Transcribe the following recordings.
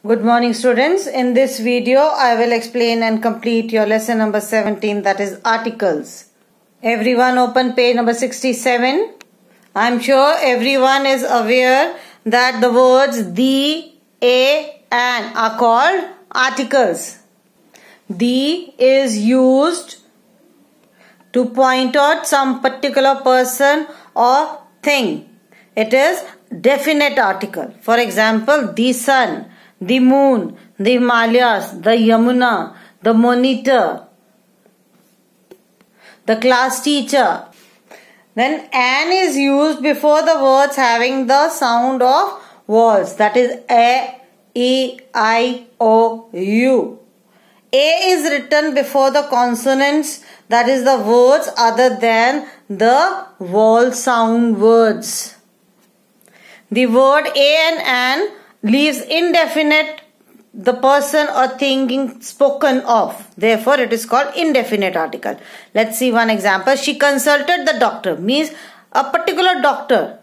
Good morning students. In this video I will explain and complete your lesson number 17, that is articles. Everyone open page number 67. I am sure everyone is aware that the words the, a, and are called articles. The is used to point out some particular person or thing. It is definite article. For example, the sun, the moon, the Himalayas, the Yamuna, the monitor, the class teacher. Then an is used before the words having the sound of vowels, that is a, e, I, o, u. A is written before the consonants, that is the words other than the vowel sound words. The word a and an leaves indefinite the person or thing spoken of. Therefore, it is called indefinite article. Let's see one example. She consulted the doctor means a particular doctor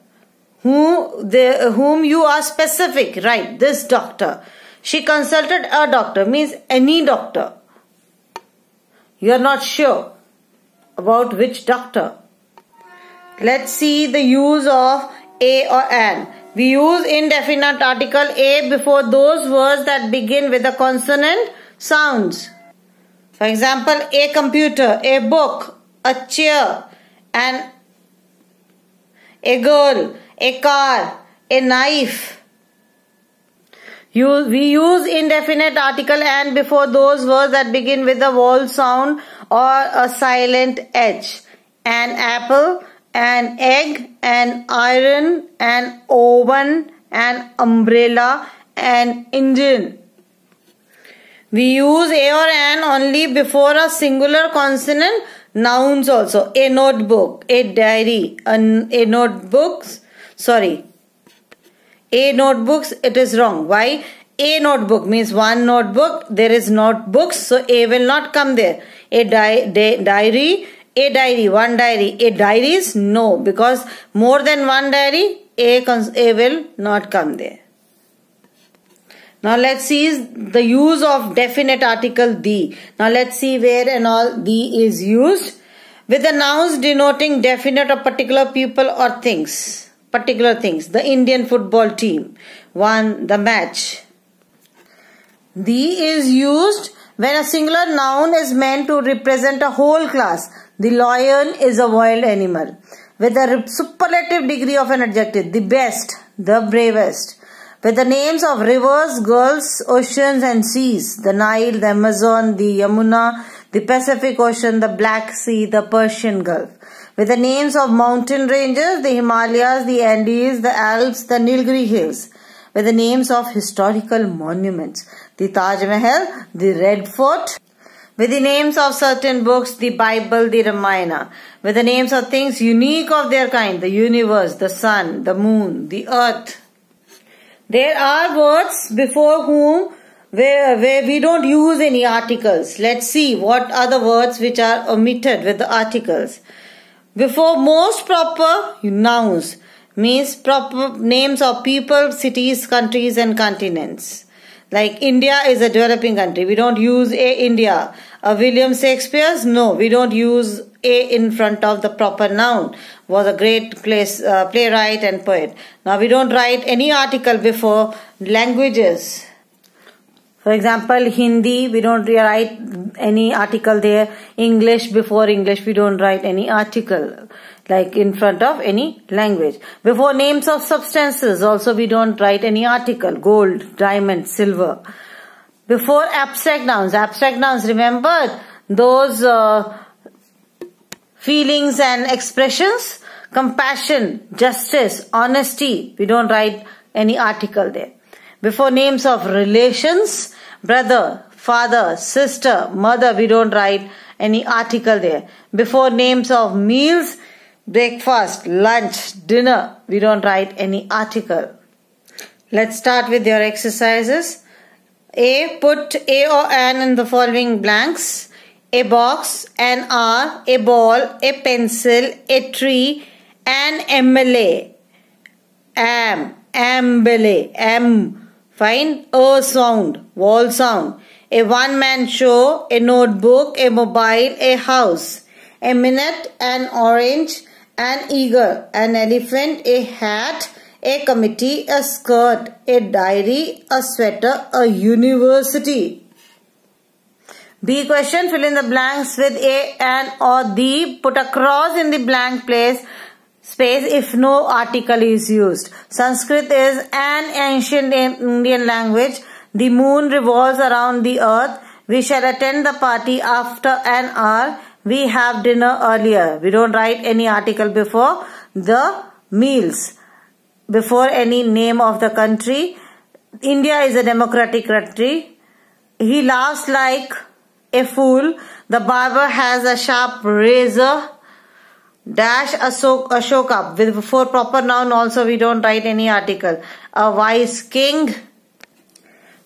whom you are specific, right? This doctor. She consulted a doctor means any doctor. You are not sure about which doctor. Let's see the use of a or an. We use indefinite article a before those words that begin with the consonant sounds. For example, a computer, a book, a chair, and a girl, a car, a knife. We use indefinite article and before those words that begin with a vowel sound or a silent H. An apple, an egg, an iron, an oven, an umbrella, an engine. We use a or an only before a singular consonant nouns also. A notebook, a diary, a notebooks, it is wrong. Why? A notebook means one notebook, there is notebooks, so a will not come there. A diary, one diary. A diaries, no, because more than one diary, a will not come there. Now let's see the use of definite article the. Now let's see where and all the is used. With the nouns denoting definite or particular people or things. Particular things. The Indian football team won the match. The is used when a singular noun is meant to represent a whole class. The lion is a wild animal. With a superlative degree of an adjective. The best, the bravest. With the names of rivers, gulfs, oceans and seas. The Nile, the Amazon, the Yamuna, the Pacific Ocean, the Black Sea, the Persian Gulf. With the names of mountain ranges, the Himalayas, the Andes, the Alps, the Nilgiri Hills. With the names of historical monuments. The Taj Mahal, the Red Fort. With the names of certain books, the Bible, the Ramayana. With the names of things unique of their kind, the universe, the sun, the moon, the earth. There are words before whom where we don't use any articles. Let's see what are the words which are omitted with the articles. Before most proper nouns means proper names of people, cities, countries and continents. Like India is a developing country. We don't use a India. William Shakespeare's, no, we don't use a in front of the proper noun. Was a great playwright and poet. Now we don't write any article before languages. For example, Hindi, we don't write any article there. English, before English, we don't write any article like in front of any language. Before names of substances, also we don't write any article. Gold, diamond, silver. Before abstract nouns, remember those feelings and expressions? Compassion, justice, honesty, we don't write any article there. Before names of relations, brother, father, sister, mother, we don't write any article there. Before names of meals, breakfast, lunch, dinner, we don't write any article. Let's start with your exercises. A, put a or an in the following blanks. A box, an R, a ball, a pencil, a tree, an MLA, ambele, Find a sound, wall sound. A one-man show, a notebook, a mobile, a house. A minute, an orange, an eagle, an elephant, a hat, a committee, a skirt, a diary, a sweater, a university. B question, fill in the blanks with a, an or the. Put a cross in the blank space if no article is used. Sanskrit is an ancient Indian language. The moon revolves around the earth. We shall attend the party after an hour. We have dinner earlier. We don't write any article before the meals, before any name of the country. India is a democratic country. He laughs like a fool. The barber has a sharp razor. Dash Ashoka. Before proper noun also we don't write any article. A wise king.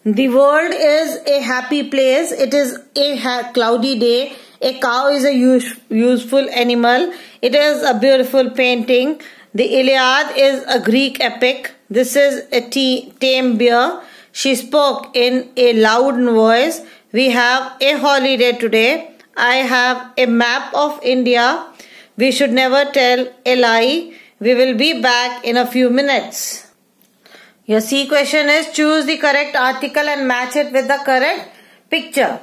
The world is a happy place. It is a cloudy day. A cow is a useful animal. It is a beautiful painting. The Iliad is a Greek epic. This is a tame bear. She spoke in a loud voice. We have a holiday today. I have a map of India. We should never tell a lie. We will be back in a few minutes. Your C question is choose the correct article and match it with the correct picture.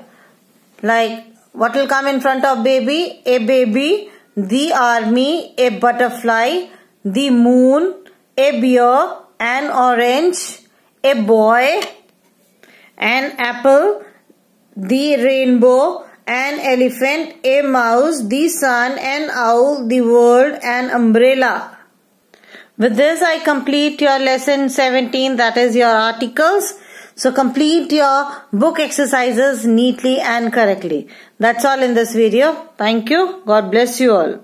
Like what will come in front of baby? A baby, the army, a butterfly, the moon, a bear, an orange, a boy, an apple, the rainbow, an elephant, a mouse, the sun, an owl, the world, an umbrella. With this I complete your lesson 17, that is your articles. So complete your book exercises neatly and correctly. That's all in this video. Thank you. God bless you all.